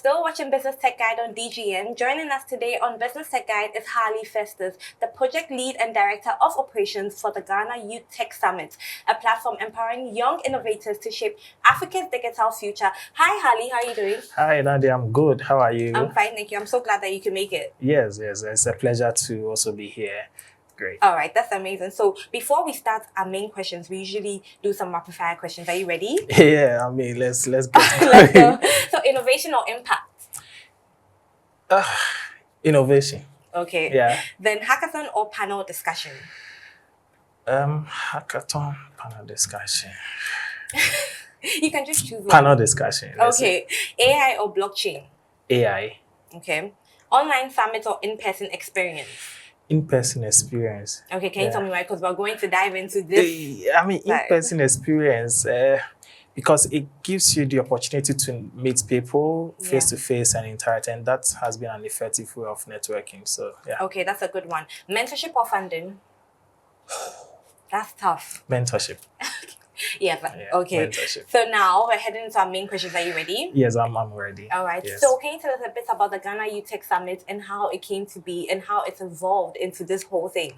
still watching Business Tech Guide on DGN. Joining us today on Business Tech Guide is Harley Festus, the project lead and director of operations for the Ghana Youth Tech Summit, a platform empowering young innovators to shape Africa's digital future. Hi, Harley. How are you doing? Hi, Nadia. I'm good. How are you? I'm fine, thank you. I'm so glad that you can make it. Yes. It's a pleasure to also be here. Great. All right, that's amazing. So before we start our main questions, we usually do some rapid fire questions. Are you ready? Yeah, I mean, let's go. Let's go. So innovation or impact? Innovation. Okay. Yeah. Then hackathon or panel discussion? Hackathon, panel discussion. You can just choose one. Panel discussion. Okay. AI or blockchain? AI. Okay. Online summit or in-person experience? In-person experience. Okay, can you tell me why? Because we're going to dive into this. In-person experience, because it gives you the opportunity to meet people face-to-face and interact, and that has been an effective way of networking. So, yeah. Okay, that's a good one. Mentorship or funding? That's tough. Mentorship. Okay. Mentorship. So now we're heading into our main questions. Are you ready? Yes, I'm ready. All right. Yes. So can you tell us a bit about the Ghana Youth Tech Summit and how it came to be and how it's evolved into this whole thing?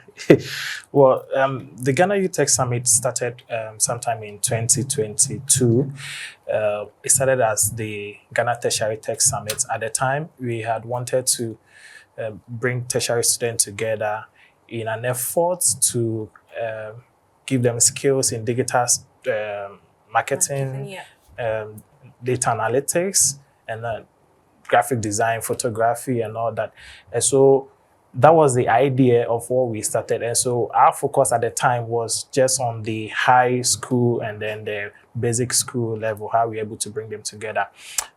Well, the Ghana Youth Tech Summit started sometime in 2022. It started as the Ghana Tertiary Tech Summit. At the time, we had wanted to bring tertiary students together in an effort to give them skills in digital marketing, data analytics, and graphic design, photography, and all that. And so that was the idea of what we started. And so our focus at the time was just on the high school and then the basic school level, how we were able to bring them together.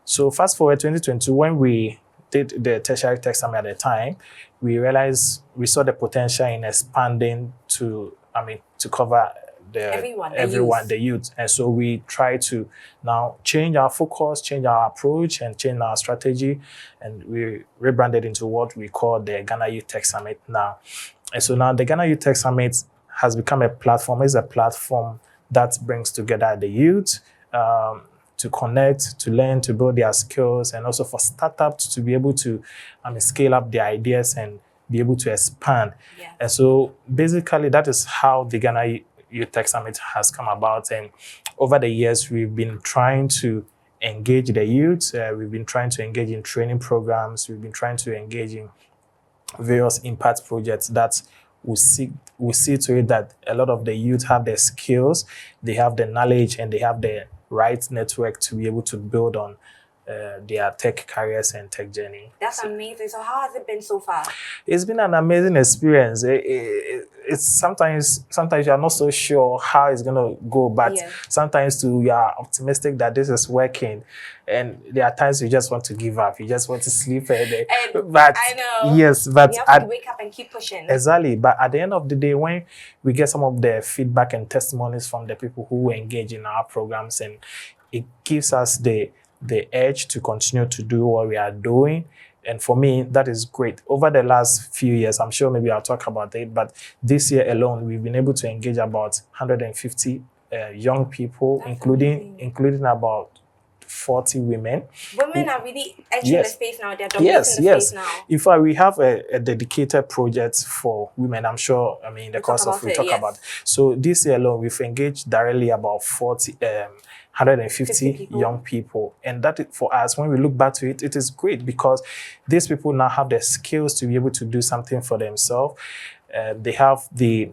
So fast forward 2022, when we did the Tertiary Tech Summit at the time, we realized we saw the potential in expanding to cover everyone, the youth. And so we try to now change our focus, change our approach, and change our strategy. And we rebranded into what we call the Ghana Youth Tech Summit now. And so now the Ghana Youth Tech Summit has become a platform. It's a platform that brings together the youth to connect, to learn, to build their skills, and also for startups to be able to scale up their ideas and be able to expand. Yeah. And so basically that is how the Ghana Youth Tech Summit has come about. And over the years, we've been trying to engage the youth. We've been trying to engage in training programs. We've been trying to engage in various impact projects that we see to it that a lot of the youth have the skills, they have the knowledge, and they have the right network to be able to build on their tech careers and tech journey. That's amazing. So how has it been so far? It's been an amazing experience. It's sometimes you are not so sure how it's gonna go, but sometimes too you are optimistic that this is working, and there are times you just want to give up. You just want to sleep. But I know. Yes, but you have to wake up and keep pushing. Exactly. But at the end of the day, when we get some of the feedback and testimonies from the people who engage in our programs, and it gives us the edge to continue to do what we are doing. And for me, that is great. Over the last few years, I'm sure maybe I'll talk about it, but this year alone, we've been able to engage about 150 young people, including about 40 women. Women are really entering the space now. They're dominating the space now. In fact, we have a dedicated project for women. I'm sure, in the course of we talk about it. So this year alone, we've engaged directly about 150 young people. And that, for us, when we look back to it, it is great because these people now have the skills to be able to do something for themselves. They have the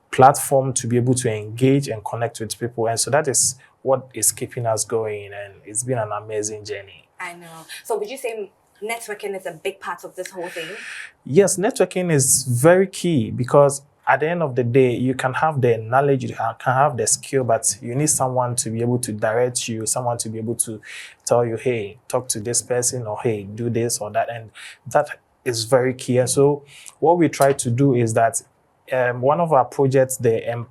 platform to be able to engage and connect with people. And so that is what is keeping us going. And it's been an amazing journey. I know. So would you say networking is a big part of this whole thing? Yes, networking is very key because at the end of the day, you can have the knowledge, you can have the skill, but you need someone to be able to direct you, someone to be able to tell you, hey, talk to this person, or hey, do this or that. And that is very key. And so what we try to do is that one of our projects, the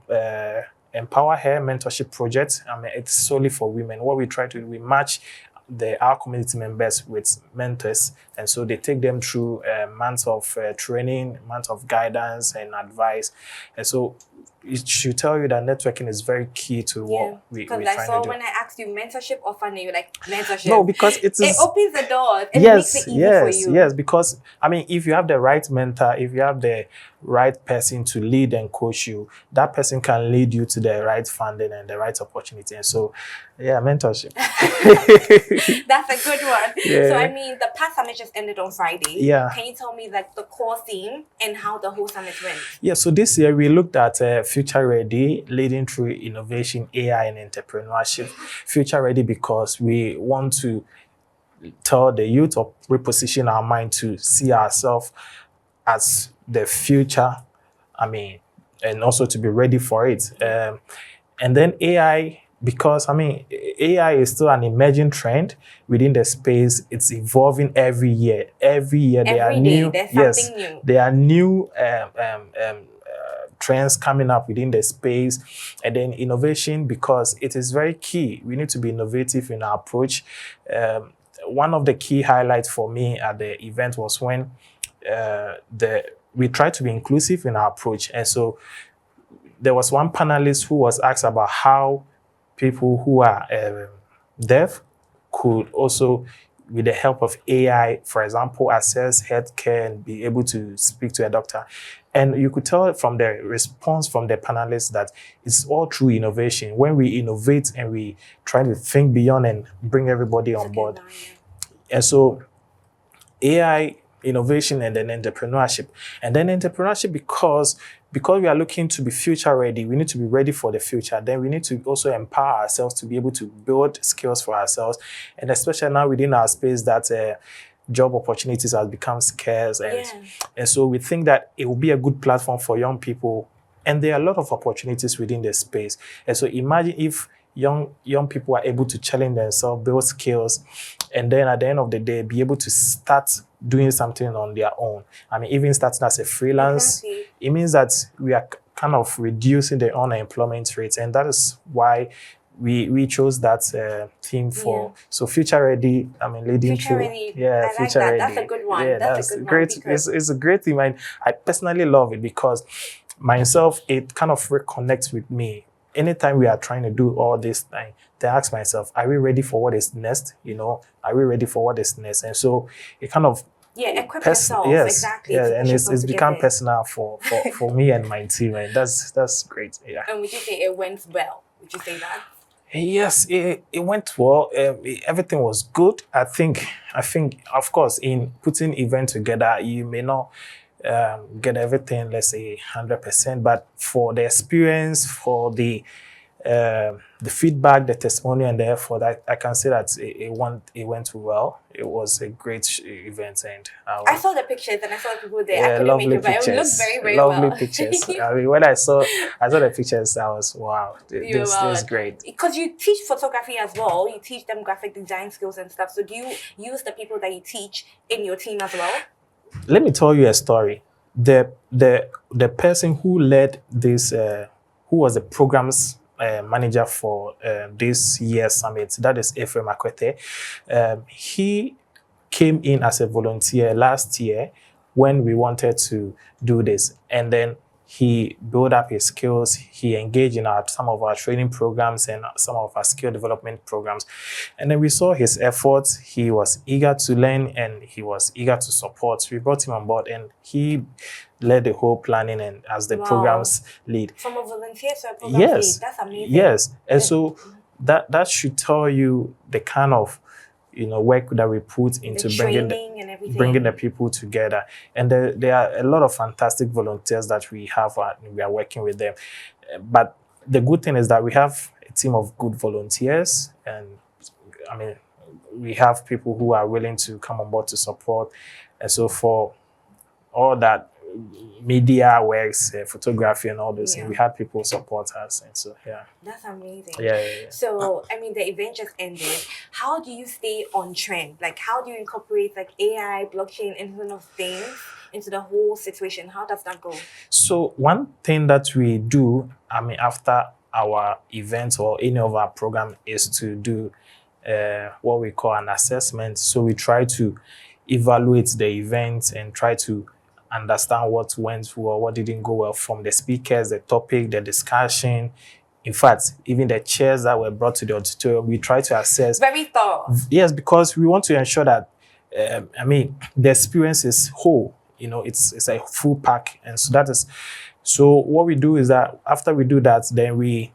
Empower Her Mentorship Project, it's solely for women. What we try to do, we match our community members with mentors, and so they take them through months of training, months of guidance and advice. And so it should tell you that networking is very key to what we're Because I trying saw to do. when I asked you mentorship or funding, you're like, mentorship. No, because it It is. opens the doors. It makes it easy for you. Yes. Because I mean, if you have the right mentor, if you have the right person to lead and coach you, that person can lead you to the right funding and the right opportunity. And so, yeah, mentorship. That's a good one. Yeah. So I mean, the past summit just ended on Friday. Yeah. Can you tell me like the core theme and how the whole summit went? Yeah, so this year we looked at Future Ready, leading through innovation, AI, and entrepreneurship. Future Ready because we want to tell the youth or reposition our mind to see ourselves as the future. I mean, and also to be ready for it. And then AI, because I mean, AI is still an emerging trend within the space. It's evolving every year. Every year there are Every new. day, there's Yes, something new. there are new trends coming up within the space, and then innovation because it is very key. We need to be innovative in our approach. One of the key highlights for me at the event was when we tried to be inclusive in our approach, and so there was one panelist who was asked about how people who are deaf could also, with the help of AI, for example, access healthcare and be able to speak to a doctor. And you could tell from the response from the panelists that it's all through innovation. When we innovate and we try to think beyond and bring everybody on board. And so AI, innovation, and then entrepreneurship. And then entrepreneurship because we are looking to be future ready, we need to be ready for the future. Then we need to also empower ourselves to be able to build skills for ourselves. And especially now within our space that job opportunities has become scarce. And so we think that it will be a good platform for young people. And there are a lot of opportunities within the space. And so imagine if young people are able to challenge themselves, build skills, and then at the end of the day, be able to start doing something on their own. I mean, even starting as a freelance, it means that we are kind of reducing the unemployment rates. And that is why we chose that theme for so future ready. I mean, leading future through. Ready. Yeah, I future like that. ready. That's a good one. Yeah, that's a good great. One It's a great theme. I personally love it because myself, it kind of reconnects with me. Anytime we are trying to do all this thing, they ask myself, are we ready for what is next? You know, are we ready for what is next? And so it kind of equip yourself. Yes, exactly. yeah, and it's become personal for me and my team, and that's great. Yeah. And would you say it went well? Would you say that? Yes, it went well. Everything was good. I think, of course, in putting event together, you may not get everything, let's say 100%, but for the experience, for the feedback, the testimony, and the effort, I can say that it went well. It was a great event, and I saw the pictures and I saw the people there. I couldn't lovely make it, but pictures. it looked very, very lovely well. pictures. I mean, when I saw the pictures, I was wow. This is great. Because you teach photography as well. You teach them graphic design skills and stuff. So do you use the people that you teach in your team as well? Let me tell you a story. The person who led this, who was the programs manager for this year's summit, that is Ephraim Akwete. He came in as a volunteer last year when we wanted to do this, and then he built up his skills. He engaged in some of our training programs and some of our skill development programs. And then we saw his efforts. He was eager to learn and he was eager to support. We brought him on board and he led the whole planning and as the programs lead. From a volunteer to a program lead. That's amazing. Yes. And so that should tell you the kind of work that we put into bringing the people together. And there are a lot of fantastic volunteers that we have. We are working with them. But the good thing is that we have a team of good volunteers. And I mean, we have people who are willing to come on board to support. And so for all that media works, photography and all those things, we had people support us, and so that's amazing. So I mean, the event just ended. How do you stay on trend? Like, how do you incorporate like AI, blockchain, Internet of Things into the whole situation? How does that go? So one thing that we do, I mean, after our event or any of our program is to do what we call an assessment. So we try to evaluate the event and try to understand what went well, what didn't go well from the speakers, the topic, the discussion. In fact, even the chairs that were brought to the auditorium, we try to assess. Very thorough. Yes, because we want to ensure that, the experience is whole. It's a full pack, and so that is. So what we do is that after we do that, then we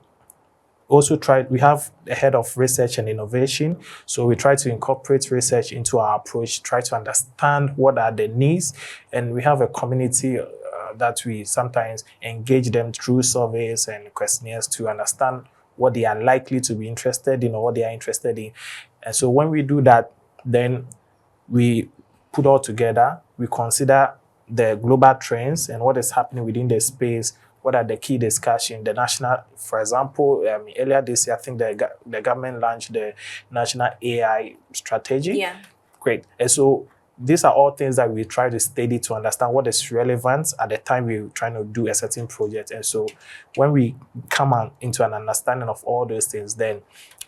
also we have a head of research and innovation. So we try to incorporate research into our approach, try to understand what are the needs. And we have a community that we sometimes engage them through surveys and questionnaires to understand what they are likely to be interested in or what they are interested in. And so when we do that, then we put all together, we consider the global trends and what is happening within the space. What are the key discussions? The national, for example, earlier this year, I think the government launched the national AI strategy. Yeah. Great. And so these are all things that we try to study to understand what is relevant at the time we're trying to do a certain project. And so when we come into an understanding of all those things, then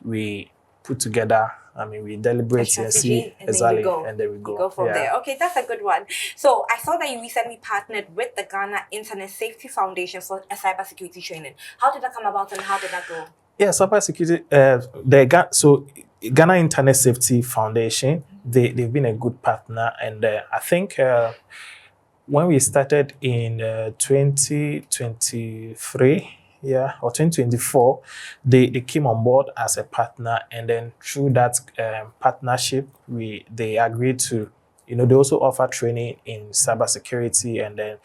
we put together, we deliberate and see exactly, and then we go. You go from there. Okay, that's a good one. So I saw that you recently partnered with the Ghana Internet Safety Foundation for a cybersecurity training. How did that come about and how did that go? Yeah, cybersecurity. Ghana Internet Safety Foundation, they've been a good partner, and I think when we started in 2023. Or 2024, they came on board as a partner, and then through that partnership, they agreed to, they also offer training in cybersecurity and then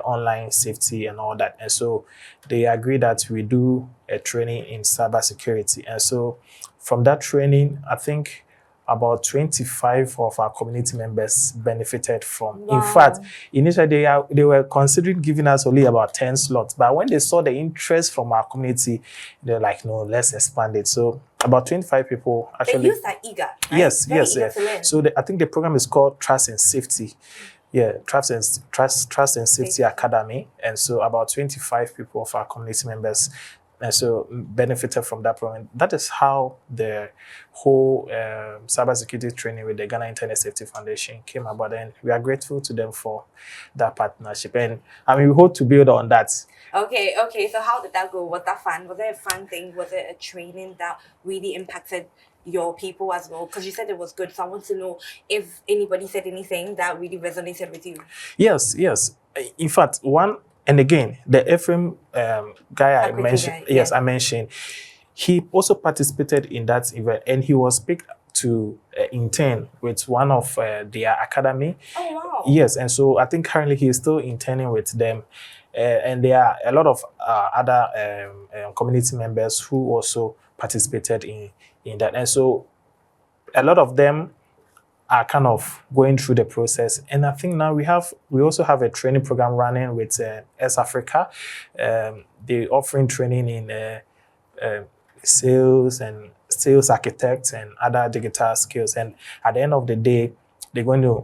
online safety and all that. And so they agreed that we do a training in cybersecurity. And so from that training, I think about 25 of our community members benefited from. Wow. In fact, initially they were considering giving us only about 10 slots, but when they saw the interest from our community, they're like, no, let's expand it. So about 25 people actually. The youth are eager. Right? Yes, Very yes. eager to learn. So I think the program is called Trust and Safety. Yeah, Trust and Safety Academy. And so about 25 people of our community members and so benefited from that program. That is how the whole cybersecurity training with the Ghana Internet Safety Foundation came about, and we are grateful to them for that partnership. And we hope to build on that. Okay. So how did that go? Was that fun? Was it a fun thing? Was it a training that really impacted your people as well? Because you said it was good. So I want to know if anybody said anything that really resonated with you. Yes. In fact, and again, the FM guy I mentioned, I mentioned, he also participated in that event, and he was picked to intern with one of their academy. Oh, wow. Yes, and so I think currently he is still interning with them. And there are a lot of other community members who also participated in that. And so a lot of them are kind of going through the process. And I think now we also have a training program running with S Africa. They're offering training in sales and sales architects and other digital skills. And at the end of the day, they're going to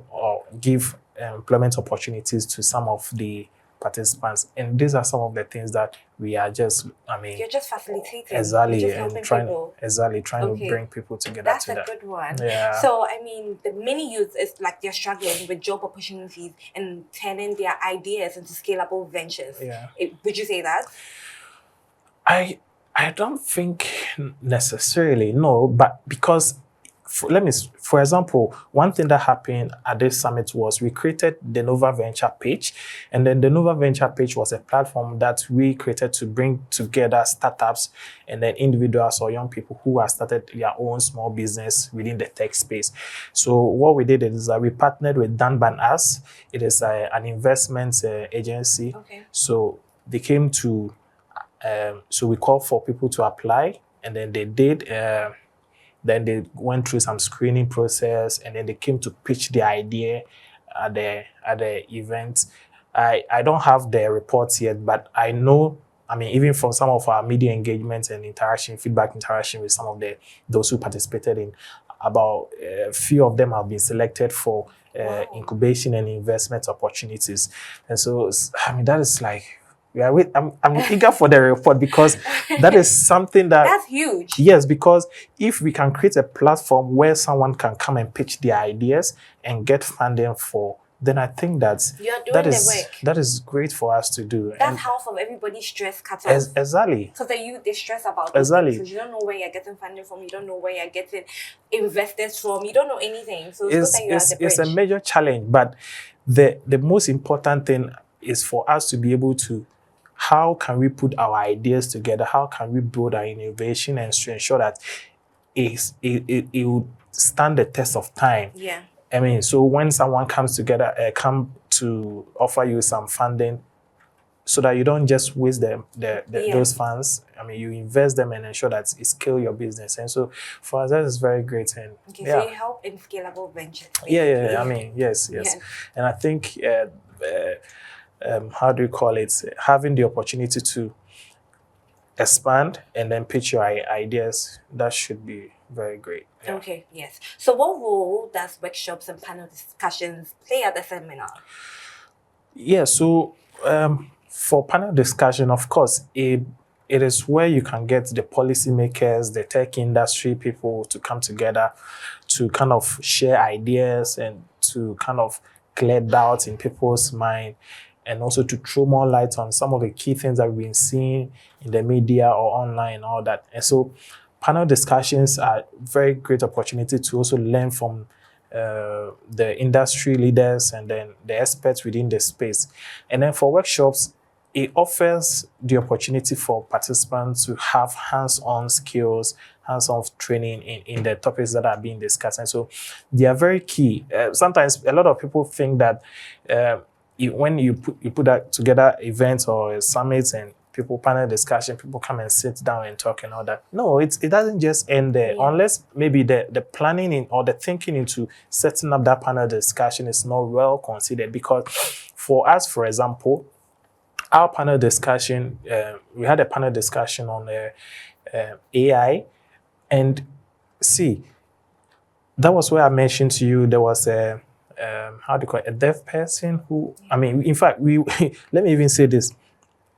give employment opportunities to some of the participants. And these are some of the things that we are just, you're just facilitating. Exactly. You're just trying people. to bring people together. That's a good one. Yeah. So, the many youth is like they're struggling with job opportunities and turning their ideas into scalable ventures. Yeah. Would you say that? I don't think necessarily, no, but because for example, one thing that happened at this summit was we created the Nova Venture page, and then the Nova Venture page was a platform that we created to bring together startups and then individuals or young people who have started their own small business within the tech space. So what we did is that we partnered with Danban Us. It is an investment agency. Okay. So they came to, so we called for people to apply, and then they did. Then they went through some screening process, and then they came to pitch the idea at the event. I don't have the reports yet, but I know, even from some of our media engagements and feedback interaction with some of those who participated in, about a few of them have been selected for incubation and investment opportunities. And so, that is like, I'm eager for the report, because that is something that's huge. Yes, because if we can create a platform where someone can come and pitch their ideas and get funding for then I think You're doing the work. that is great for us to do. That's And half of everybody's stress cut off. exactly. Because the youth, they stress about those Exactly. things. So you don't know where you're getting funding from. You don't know where you're getting investors from. You don't know anything. So it's good that you are the bridge. It's a major challenge, but the most important thing is for us to be able to, how can we put our ideas together? How can we build our innovation and to ensure that it will stand the test of time? Yeah. I mean, so when someone comes together, come to offer you some funding, so that you don't just waste those funds. I mean, you invest them and ensure that it scale your business. And so for us, that is very great. And okay, so you help in scalable ventures. Yeah. I mean, yes. And I think, how do you call it? Having the opportunity to expand and then pitch your ideas, that should be very great. Yeah. Okay, yes. So what role does workshops and panel discussions play at the seminar? Yeah, so for panel discussion, of course, it is where you can get the policymakers, the tech industry people to come together to kind of share ideas and to kind of clear doubts in people's mind, and also to throw more light on some of the key things that we've been seeing in the media or online and all that. And so panel discussions are very great opportunity to also learn from the industry leaders and then the experts within the space. And then for workshops, it offers the opportunity for participants to have hands-on skills, hands-on training in the topics that are being discussed. And so they are very key. Sometimes a lot of people think that when you put that together, events or summits and people panel discussion, people come and sit down and talk and all that. No, it doesn't just end there, unless maybe the planning or the thinking into setting up that panel discussion is not well considered. Because for us, for example, our panel discussion, we had a panel discussion on AI, and see, that was where I mentioned to you there was a how do you call it, a deaf person who, I mean, in fact, we let me even say this.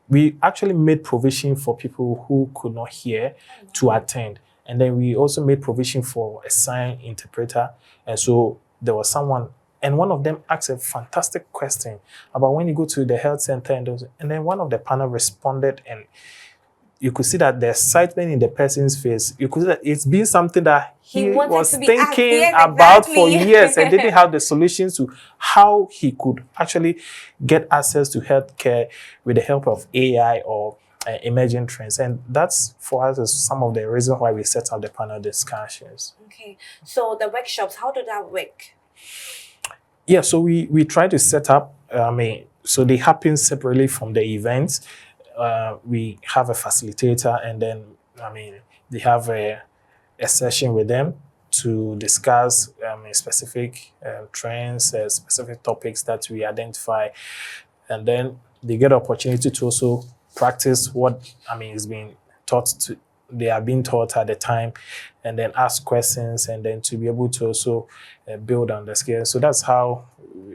We actually made provision for people who could not hear to attend. And then we also made provision for a sign interpreter. And so there was someone, and one of them asked a fantastic question about when you go to the health center. And then one of the panel responded, and you could see that the excitement in the person's face, you could see that it's been something that he was thinking about for years and didn't have the solutions to how he could actually get access to healthcare with the help of AI or emerging trends. And that's, for us, is some of the reasons why we set up the panel discussions. Okay, so the workshops, how do that work? Yeah, so we try to set up, so they happen separately from the events. We have a facilitator, and then, they have a session with them to discuss specific trends, specific topics that we identify. And then they get opportunity to also practice what, is being taught to, they are being taught at the time, and then ask questions, and then to be able to also build on the skills. So that's how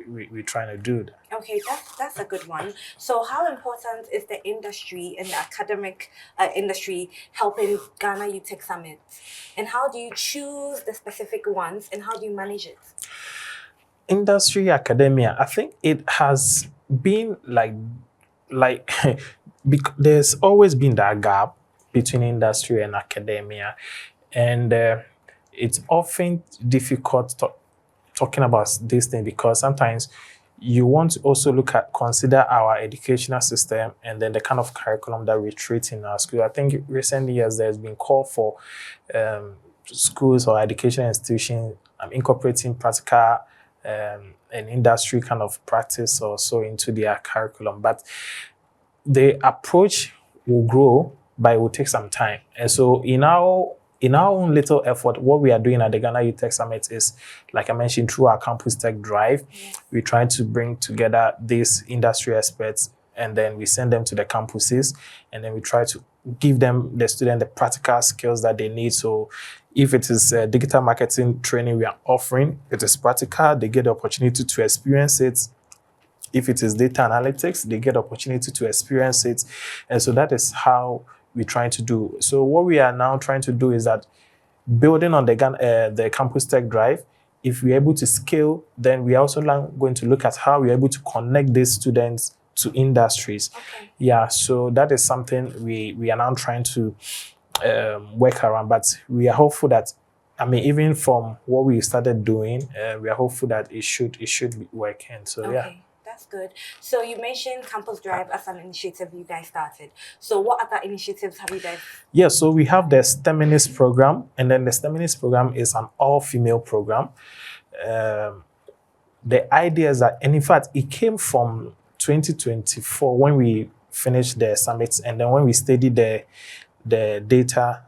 we're trying to do that. Okay, that's a good one. So how important is the industry and the academic industry helping Ghana Youth Tech Summit? And how do you choose the specific ones, and how do you manage it? Industry, academia, I think it has been like there's always been that gap between industry and academia. And it's often difficult talking about this thing, because sometimes you want to also consider our educational system and then the kind of curriculum that we treat in our school. I think recent years there's been call for schools or educational institutions incorporating practical and industry kind of practice or so into their curriculum. But the approach will grow, but it will take some time. And so in our own little effort, what we are doing at the Ghana Youth Tech Summit is, like I mentioned, through our Campus Tech Drive, we try to bring together these industry experts, and then we send them to the campuses, and then we try to give the student the practical skills that they need. So if it is digital marketing training we are offering, it is practical, they get the opportunity to experience it. If it is data analytics, they get the opportunity to experience it. And so that is how we're trying to do. So what we are now trying to do is that, building on the Campus Tech Drive, if we're able to scale, then we're also going to look at how we're able to connect these students to industries. Okay. Yeah, so that is something we are now trying to work around. But we are hopeful that, I mean, even from what we started doing, we are hopeful that it should be working. So yeah. Okay, that's good. So you mentioned Campus Drive as an initiative you guys started. So what other initiatives have you guys? Yeah, so we have the STEMinist program, and then the STEMinist program is an all-female program. The idea is that, and in fact, it came from 2024 when we finished the summits, and then when we studied the data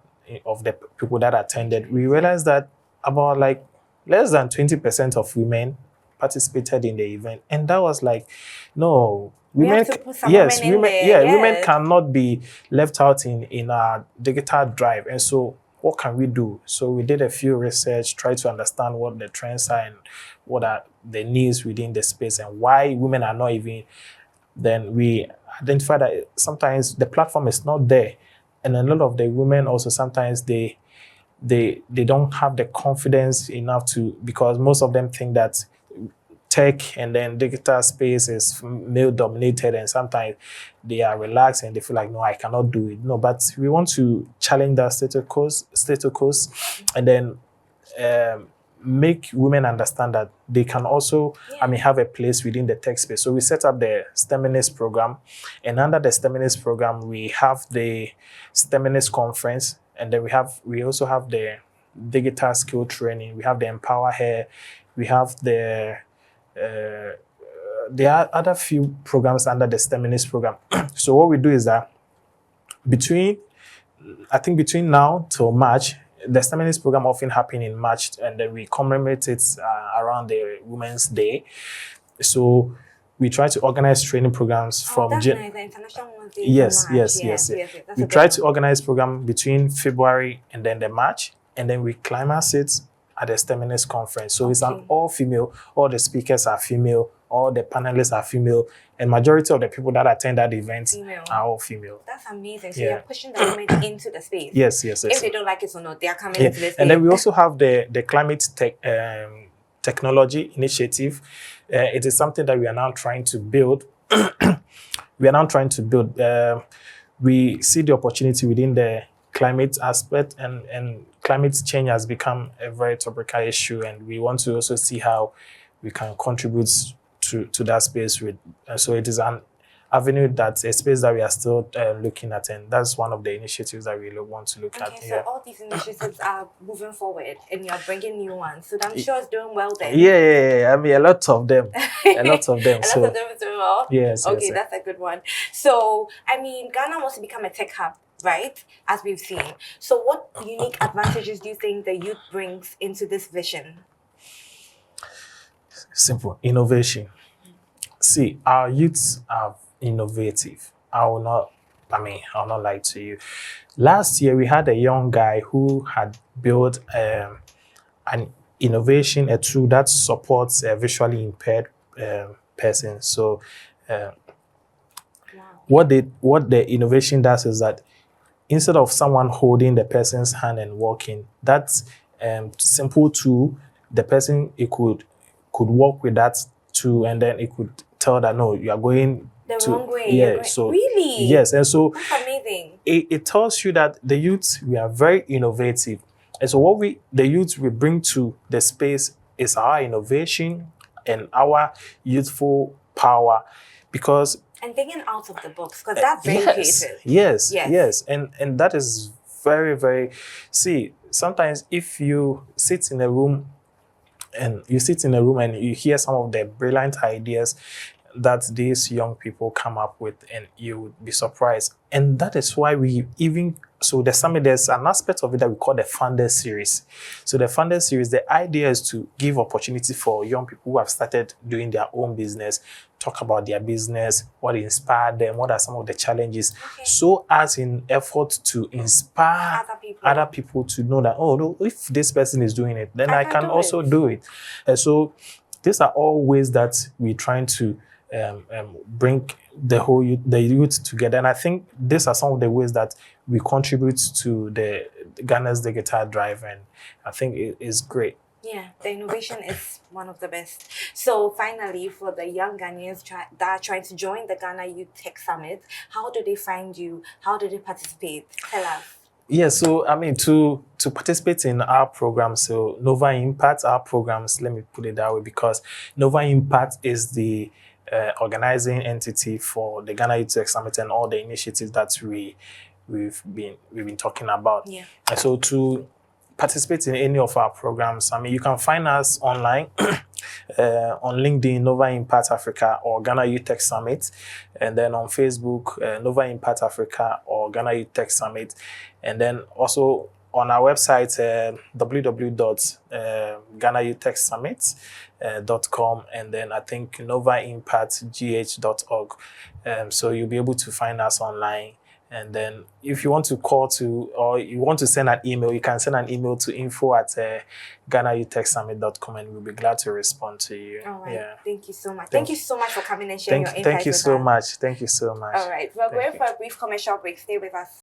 of the people that attended, we realized that about like less than 20% of women participated in the event, and that was like, no, We women, have to put some yes, women in women, there, yeah, women yes. cannot be left out in our digital drive, and so what can we do? So we did a few research, try to understand what the trends are and what are the needs within the space and why women are not even. Then we identify that sometimes the platform is not there, and a lot of the women also sometimes they don't have the confidence enough to, because most of them think that tech and then digital space is male dominated, and sometimes they are relaxed and they feel like, no, I cannot do it. No, but we want to challenge that status quo, and then make women understand that they can also, I mean, have a place within the tech space. So we set up the STEMinist program, and under the STEMinist program, we have the STEMinist conference, and then we also have the digital skill training. We have the Empower Hair. We have there are other few programs under the STEMinist program. So what we do is that between now till March, the STEMinist program often happen in March, and then we commemorate it around the Women's Day. So we try to organize training programs from that's nice. The International Women's Day. Yes. Yes. We try to organize program between February and then the March, and then we climax it at the STEMinist conference. So it's an all-female, all the speakers are female, all the panelists are female, and majority of the people that attend that event are all female. That's amazing. So you're pushing the women into the space. Yes. If they don't like it or not, they are coming into this space. And then we also have the climate technology initiative. It is something that we are now trying to build. We see the opportunity within the climate aspect, and climate change has become a very topical issue, and we want to also see how we can contribute to that space. So it is an avenue, that's a space that we are still looking at, and that's one of the initiatives that we want to look at. Okay, so all these initiatives are moving forward, and you're bringing new ones. So I'm sure it's doing well then. Yeah. I mean, a lot of them. A lot of them. A lot of them is doing well. Yes. Okay, yes. That's a good one. So I mean, Ghana wants to become a tech hub, right? As we've seen. So what unique advantages do you think the youth brings into this vision? Simple. Innovation. See, our youths are innovative. I'll not lie to you. Last year, we had a young guy who had built an innovation, a tool that supports a visually impaired person. So what the innovation does is that instead of someone holding the person's hand and walking, that simple tool, the person, it could walk with that tool, and then it could tell that, no, you are going the to, wrong way. yeah. So really, yes, and so that's amazing. It tells you that the youth, we are very innovative, and so what the youth we bring to the space is our innovation and our youthful power, because and thinking out of the box, because that's very creative. Yes, and that is very, very. See, sometimes if you sit in a room and you hear some of the brilliant ideas that these young people come up with, and you would be surprised. And that is why the summit, there's an aspect of it that we call the Funders Series. So the Funders Series, the idea is to give opportunity for young people who have started doing their own business, talk about their business, what inspired them, what are some of the challenges, so as in effort to inspire other people to know that, oh, no, if this person is doing it, then I can also do it. And so these are all ways that we're trying to bring the youth together. And I think these are some of the ways that we contribute to the Ghana's digital drive, and I think it is great. Yeah, the innovation is one of the best. So finally, for the young Ghanaians that are trying to join the Ghana Youth Tech Summit, how do they find you? How do they participate? Tell us. Yeah, so I mean to participate in our programs, so Nova Impact, our programs, let me put it that way, because Nova Impact is the organizing entity for the Ghana Youth Tech Summit and all the initiatives that we've been talking about. Yeah. And so to participate in any of our programs, I mean, you can find us online on LinkedIn, Nova Impact Africa or Ghana Youth Tech Summit, and then on Facebook, Nova Impact Africa or Ghana Youth Tech Summit, and then also on our website, www.ghanayouthTechSummit.com, and then I think novaimpactgh.org. So you'll be able to find us online. And then if you want to call to, or you want to send an email, you can send an email to info@ghanayouthTechSummit.com, and we'll be glad to respond to you. All right. Yeah. Thank you so much. Thank you so much for coming and sharing your insights Thank you with so us. much. Thank you so much. All right. We're Thank going you. for a brief commercial break. Stay with us.